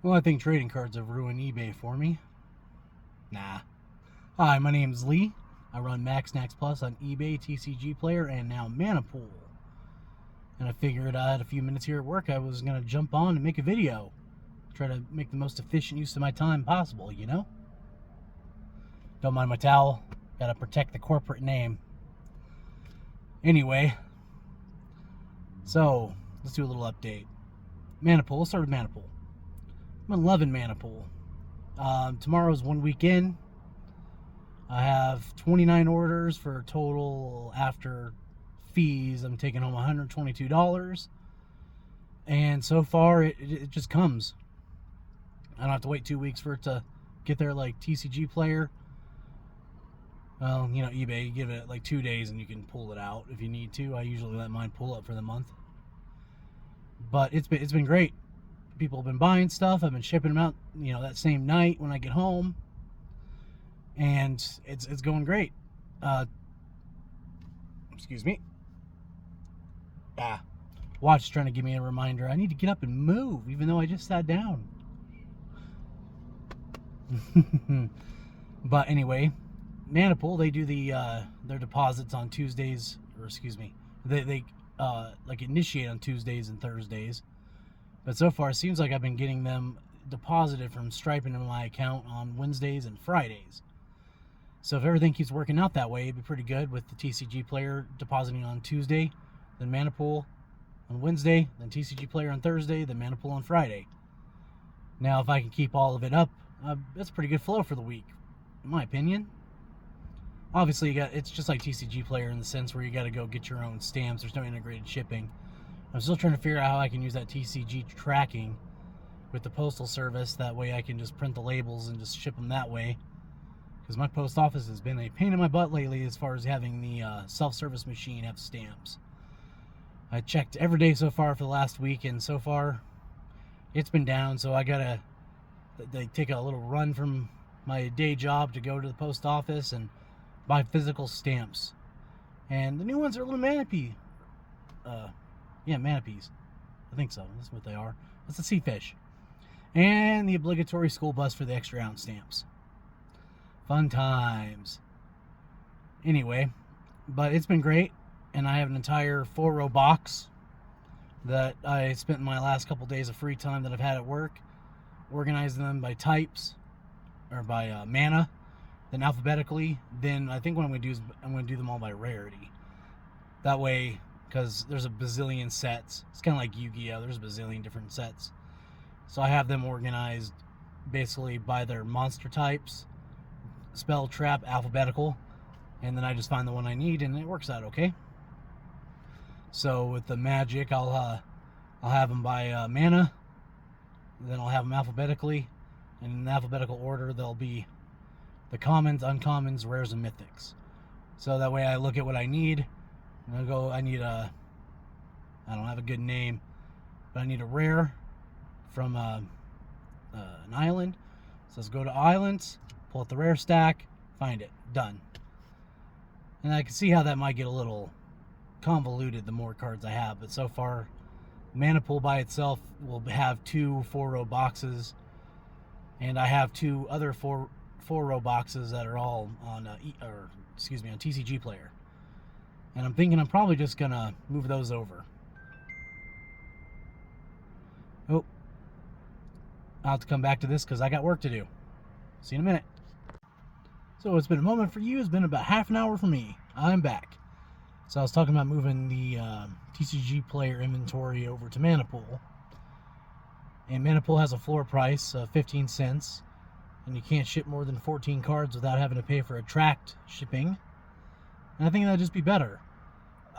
Well, I think trading cards have ruined eBay for me. Nah. Hi, my name's Lee. I run Max Snacks Plus on eBay, TCG Player, and now Manapool. And I figured I had a few minutes here at work. I was going to jump on and make a video. Try to make the most efficient use of my time possible, you know? Don't mind my towel. Gotta protect the corporate name. Anyway, so let's do a little update. Manapool. Let's start with Manapool. I'm loving Manapool. Tomorrow's 1 week in. I have 29 orders for a total after fees. I'm taking home $122. And so far, it just comes. I don't have to wait 2 weeks for it to get there like TCG Player. Well, you know, eBay, you give it like 2 days and you can pull it out if you need to. I usually let mine pull up for the month. But it's been great. People have been buying stuff. I've been shipping them out, you know, that same night when I get home. And it's going great. Excuse me. Watch is trying to give me a reminder. I need to get up and move, even though I just sat down. But anyway, Manapool, they do their deposits on Tuesdays, or excuse me, they like initiate on Tuesdays and Thursdays. But so far, it seems like I've been getting them deposited from Stripe into my account on Wednesdays and Fridays. So if everything keeps working out that way, it'd be pretty good with the TCG Player depositing on Tuesday, then Manapool on Wednesday, then TCG Player on Thursday, then Manapool on Friday. Now, if I can keep all of it up, that's a pretty good flow for the week, in my opinion. Obviously, it's just like TCG Player in the sense where you got to go get your own stamps. There's no integrated shipping. I'm still trying to figure out how I can use that TCG tracking with the postal service. That way I can just print the labels and just ship them that way. Because my post office has been a pain in my butt lately as far as having the self-service machine have stamps. I checked every day so far for the last week, and so far it's been down. So I gotta take a little run from my day job to go to the post office and buy physical stamps. And the new ones are little manapee. Yeah, manapees. I think so. That's what they are. That's a sea fish. And the obligatory school bus for the extra ounce stamps. Fun times. Anyway, but it's been great. And I have an entire 4-row box that I spent my last couple days of free time that I've had at work organizing them by types or by mana, then alphabetically. Then I think what I'm going to do is I'm going to do them all by rarity. That way, because there's a bazillion sets. It's kind of like Yu-Gi-Oh! There's a bazillion different sets. So I have them organized basically by their monster types, spell, trap, alphabetical, and then I just find the one I need, and it works out okay. So with the magic, I'll have them by mana, then I'll have them alphabetically, and in alphabetical order they'll be the commons, uncommons, rares, and mythics. So that way I look at what I need. And I need I don't have a good name, but I need a rare from an island. So let's go to islands, pull out the rare stack, find it, done. And I can see how that might get a little convoluted the more cards I have, but so far, Manapool by itself will have 2 4-row boxes, and I have 2 other 4-row boxes that are all on on TCG Player. And I'm thinking I'm probably just going to move those over. Oh. I'll have to come back to this because I got work to do. See you in a minute. So it's been a moment for you. It's been about half an hour for me. I'm back. So I was talking about moving the TCG Player inventory over to Manapool. And Manapool has a floor price of 15 cents. And you can't ship more than 14 cards without having to pay for a tracked shipping. And I think that'd just be better.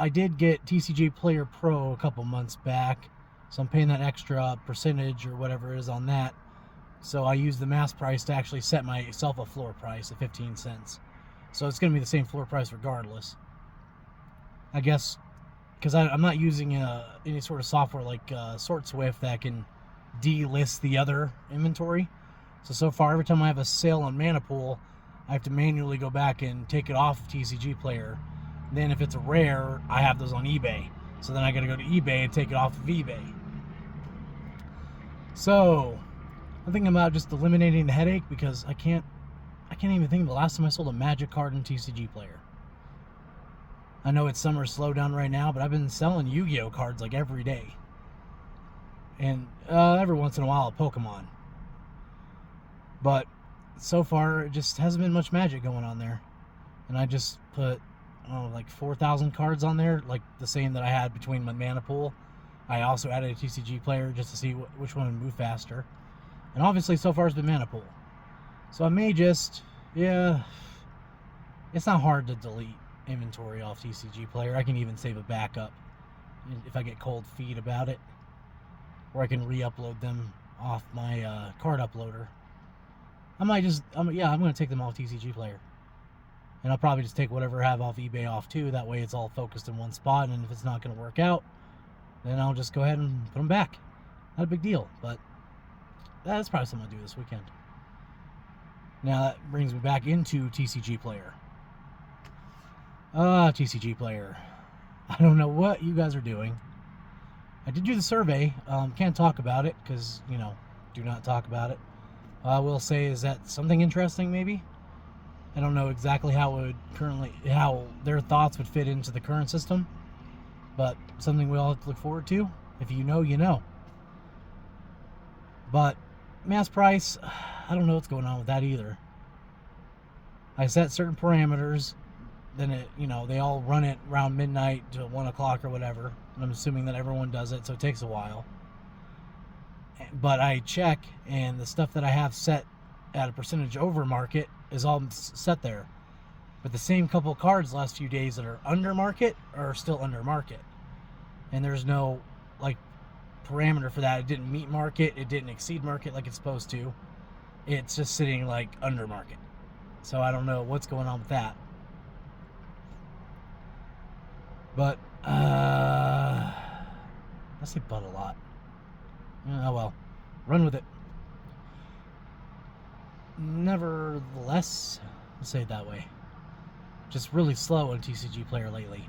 I did get TCG Player Pro a couple months back, so I'm paying that extra percentage or whatever it is on that. So I use the mass price to actually set myself a floor price of 15 cents. So it's going to be the same floor price regardless. I guess, because I'm not using any sort of software like SortSwift that can delist the other inventory. So far, every time I have a sale on Manapool, I have to manually go back and take it off of TCG Player. Then if it's a rare, I have those on eBay. So then I got to go to eBay and take it off of eBay. So I'm thinking about just eliminating the headache because I can't even think of the last time I sold a Magic card in TCG Player. I know it's summer slowdown right now, but I've been selling Yu-Gi-Oh cards like every day. And every once in a while a Pokemon. But so far it just hasn't been much Magic going on there. And I just put like 4,000 cards on there, like the same that I had between my mana pool. I also added a TCG Player just to see which one would move faster. And obviously so far it's been mana pool. So I may just, yeah, it's not hard to delete inventory off TCG Player. I can even save a backup if I get cold feet about it. Or I can re-upload them off my card uploader. I'm going to take them off TCG Player. And I'll probably just take whatever I have off eBay off too. That way it's all focused in one spot. And if it's not going to work out, then I'll just go ahead and put them back. Not a big deal, but that's probably something I'll do this weekend. Now that brings me back into TCG Player. TCG Player. I don't know what you guys are doing. I did do the survey. Can't talk about it because, do not talk about it. I will say, is that something interesting maybe? I don't know exactly how their thoughts would fit into the current system, but something we all have to look forward to. If you know, you know. But mass price, I don't know what's going on with that either. I set certain parameters, then they all run it around midnight to 1 o'clock or whatever, and I'm assuming that everyone does it, so it takes a while. But I check, and the stuff that I have set at a percentage over market is all set there. But the same couple of cards last few days that are under market are still under market. And there's no parameter for that. It didn't meet market, it didn't exceed market like it's supposed to. It's just sitting under market. So I don't know what's going on with that. But I say but a lot. Oh well, run with it. Nevertheless, let's say it that way. Just really slow on TCG Player lately.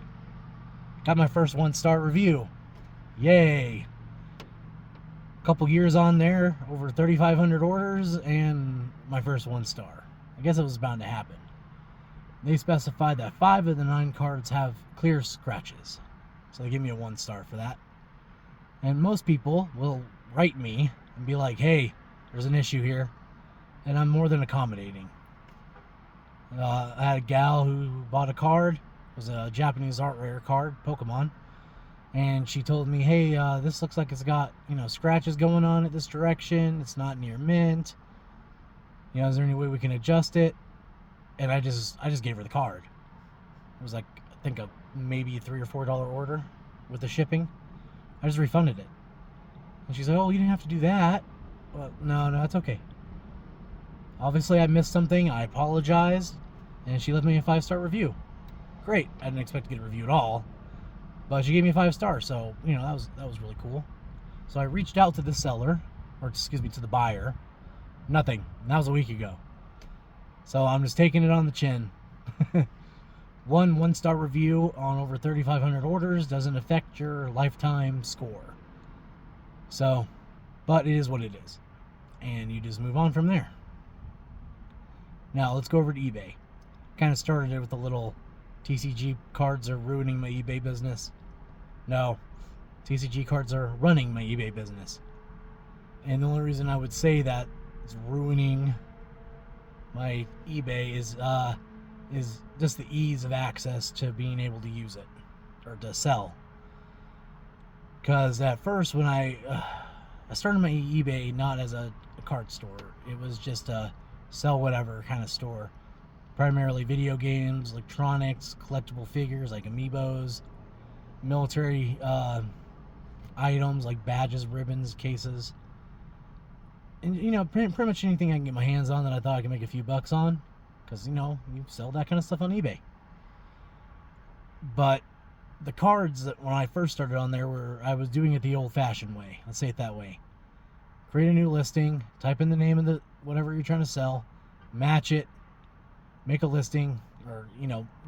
Got my first 1-star review. Yay! Couple years on there, over 3,500 orders, and my first 1-star. I guess it was bound to happen. They specified that 5 of the 9 cards have clear scratches. So they give me a 1-star for that. And most people will write me and be like, hey, there's an issue here. And I'm more than accommodating. I had a gal who bought a card. It was a Japanese art rare card, Pokemon. And she told me, hey, this looks like it's got, scratches going on at this direction. It's not near mint. Is there any way we can adjust it? And I just gave her the card. It was I think maybe a $3 or $4 order with the shipping. I just refunded it. And she's like, oh, you didn't have to do that. Well, no, it's okay. Obviously, I missed something. I apologized. And she left me a 5-star review. Great. I didn't expect to get a review at all. But she gave me a 5 stars. So, that was really cool. So I reached out to the seller, to the buyer. Nothing. And that was a week ago. So I'm just taking it on the chin. 1-star review on over 3,500 orders doesn't affect your lifetime score. So, but it is what it is. And you just move on from there. Now, let's go over to eBay. Kind of started it with a little TCG cards are ruining my eBay business. No, TCG cards are running my eBay business. And the only reason I would say that it's ruining my eBay is just the ease of access to being able to use it or to sell. Because at first, when I started my eBay not as a card store, it was just a sell whatever kind of store. Primarily video games, electronics, collectible figures like amiibos, military items like badges, ribbons, cases. And, pretty much anything I can get my hands on that I thought I could make a few bucks on. Because, you sell that kind of stuff on eBay. But the cards that when I first started on there I was doing it the old-fashioned way. Let's say it that way. Create a new listing, type in the name of the whatever you're trying to sell, match it, make a listing, or,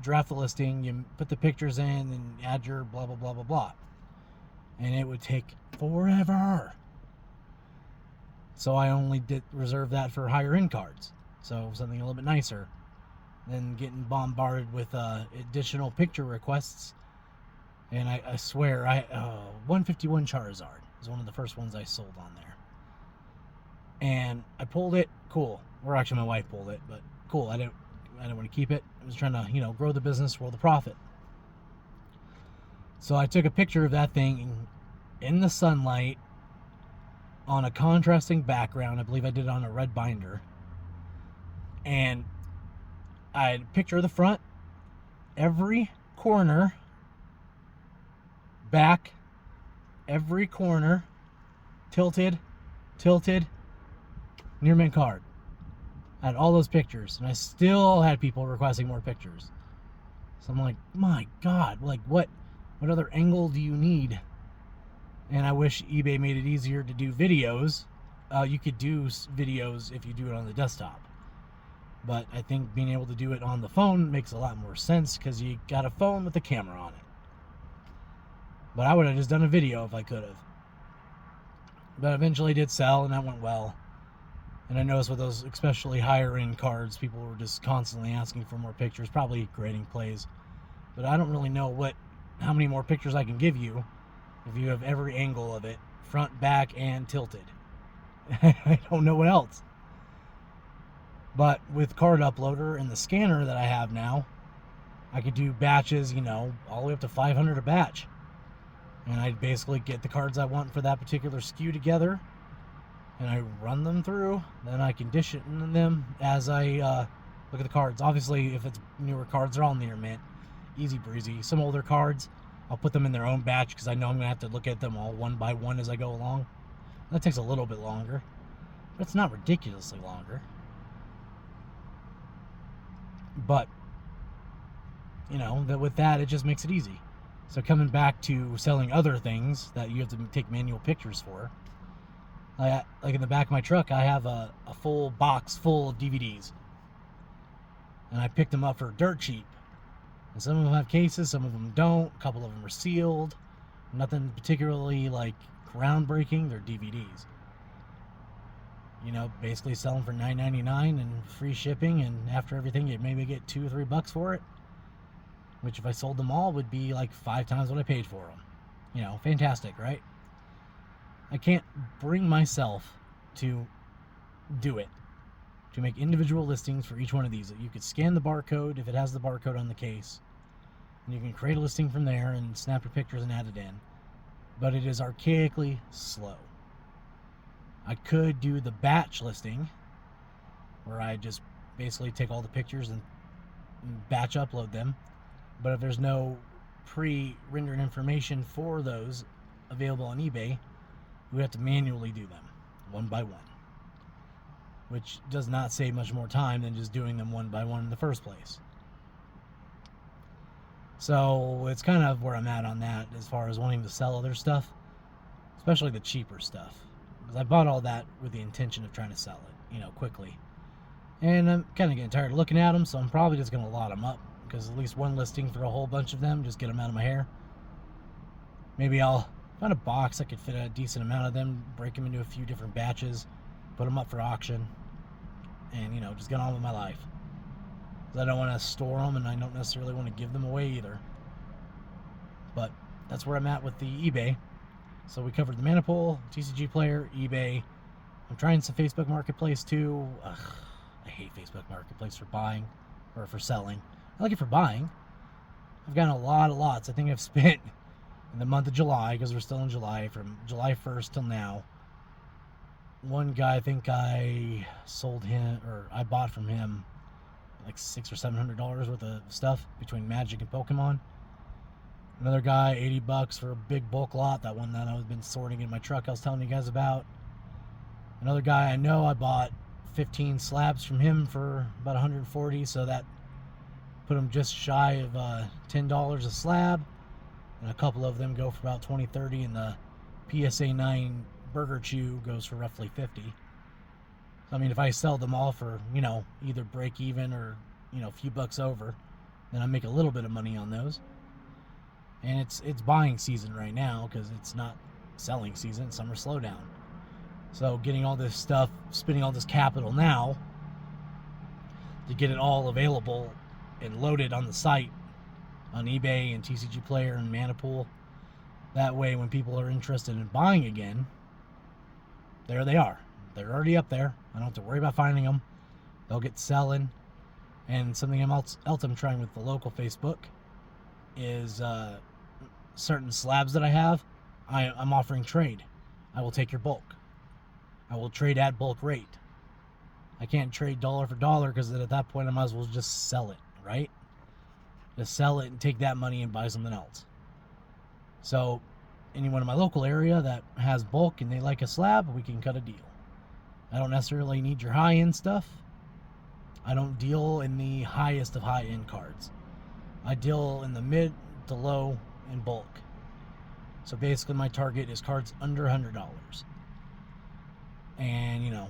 draft the listing, you put the pictures in, and add your blah, blah, blah, blah, blah. And it would take forever. So I only did reserve that for higher end cards. So something a little bit nicer than getting bombarded with additional picture requests. And I swear, 151 Charizard is one of the first ones I sold on there. And I pulled it, cool. Or actually my wife pulled it, but cool. I didn't want to keep it. I was trying to, grow the business, roll the profit. So I took a picture of that thing in the sunlight on a contrasting background. I believe I did it on a red binder. And I had a picture of the front, every corner, back, every corner, tilted, near mint card. I had all those pictures, and I still had people requesting more pictures. So I'm like, my God, like what other angle do you need? And I wish eBay made it easier to do videos. You could do videos if you do it on the desktop. But I think being able to do it on the phone makes a lot more sense because you got a phone with a camera on it. But I would have just done a video if I could have. But eventually it did sell, and that went well. And I noticed with those especially higher end cards, people were just constantly asking for more pictures, probably grading plays. But I don't really know how many more pictures I can give you if you have every angle of it, front, back, and tilted. I don't know what else. But with Card Uploader and the scanner that I have now, I could do batches, all the way up to 500 a batch. And I basically get the cards I want for that particular SKU together, and I run them through. Then I condition them as I look at the cards. Obviously, if it's newer cards, they're all near mint. Easy breezy. Some older cards, I'll put them in their own batch because I know I'm going to have to look at them all one by one as I go along. That takes a little bit longer, but it's not ridiculously longer. But, with that, it just makes it easy. So coming back to selling other things that you have to take manual pictures for, like in the back of my truck, I have a full box full of DVDs. And I picked them up for dirt cheap. And some of them have cases, some of them don't. A couple of them are sealed. Nothing particularly groundbreaking. They're DVDs. Basically sell them for $9.99 and free shipping. And after everything, you maybe get $2 or $3 for it. Which if I sold them all would be 5 times what I paid for them. Fantastic, right? I can't bring myself to do it. To make individual listings for each one of these. You could scan the barcode if it has the barcode on the case. And you can create a listing from there and snap your pictures and add it in. But it is archaically slow. I could do the batch listing, where I just basically take all the pictures and batch upload them. But if there's no pre-rendered information for those available on eBay, we have to manually do them one by one, which does not save much more time than just doing them one by one in the first place. So it's kind of where I'm at on that as far as wanting to sell other stuff, especially the cheaper stuff, because I bought all that with the intention of trying to sell it, quickly. And I'm kind of getting tired of looking at them, so I'm probably just going to lot them up. Because at least one listing for a whole bunch of them, just get them out of my hair. Maybe I'll find a box I could fit a decent amount of them, break them into a few different batches, put them up for auction, and just get on with my life. Because I don't want to store them, and I don't necessarily want to give them away either. But that's where I'm at with the eBay. So we covered the Maniple, TCG Player, eBay. I'm trying some Facebook Marketplace too. I hate Facebook Marketplace for buying or for selling. I like it for buying. I've gotten a lot of lots. I think I've spent in the month of July, because we're still in July, from July 1st till now. One guy, I think I sold him, or I bought from him $600 or $700 worth of stuff between Magic and Pokemon. Another guy, $80 for a big bulk lot, that one that I've been sorting in my truck I was telling you guys about. Another guy I know, I bought 15 slabs from him for about $140, so that put them just shy of $10 a slab, and a couple of them go for about $20, $30, and the PSA 9 Burger Chew goes for roughly $50. So, I mean, if I sell them all for, either break even or, a few bucks over, then I make a little bit of money on those. And it's buying season right now, because it's not selling season, summer slowdown. So getting all this stuff, spending all this capital now to get it all available and loaded on the site on eBay and TCG Player and Manipool. That way when people are interested in buying again, there they are. They're already up there. I don't have to worry about finding them. They'll get selling. And something else I'm trying with the local Facebook is certain slabs that I have, I'm offering trade. I will take your bulk. I will trade at bulk rate. I can't trade dollar for dollar because at that point I might as well just sell it, right? Just sell it and take that money and buy something else. So anyone in my local area that has bulk and they like a slab, we can cut a deal. I don't necessarily need your high-end stuff. I don't deal in the highest of high-end cards. I deal in the mid to low in bulk. So basically my target is cards under $100. And, you know,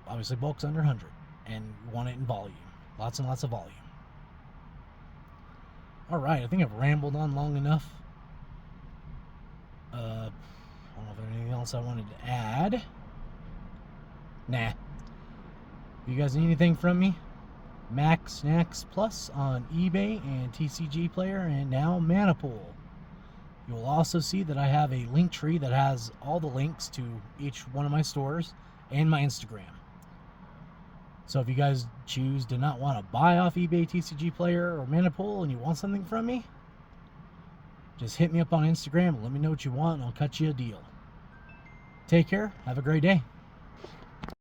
obviously bulk's under 100. And you want it in volume. Lots and lots of volume. Alright, I think I've rambled on long enough. I don't know if there's anything else I wanted to add. Nah. You guys need anything from me? Max Snacks Plus on eBay and TCG Player and now Manipool. You will also see that I have a Linktree that has all the links to each one of my stores and my Instagram. So if you guys choose to not want to buy off eBay, TCG Player, or Manipool and you want something from me, just hit me up on Instagram and let me know what you want and I'll cut you a deal. Take care. Have a great day.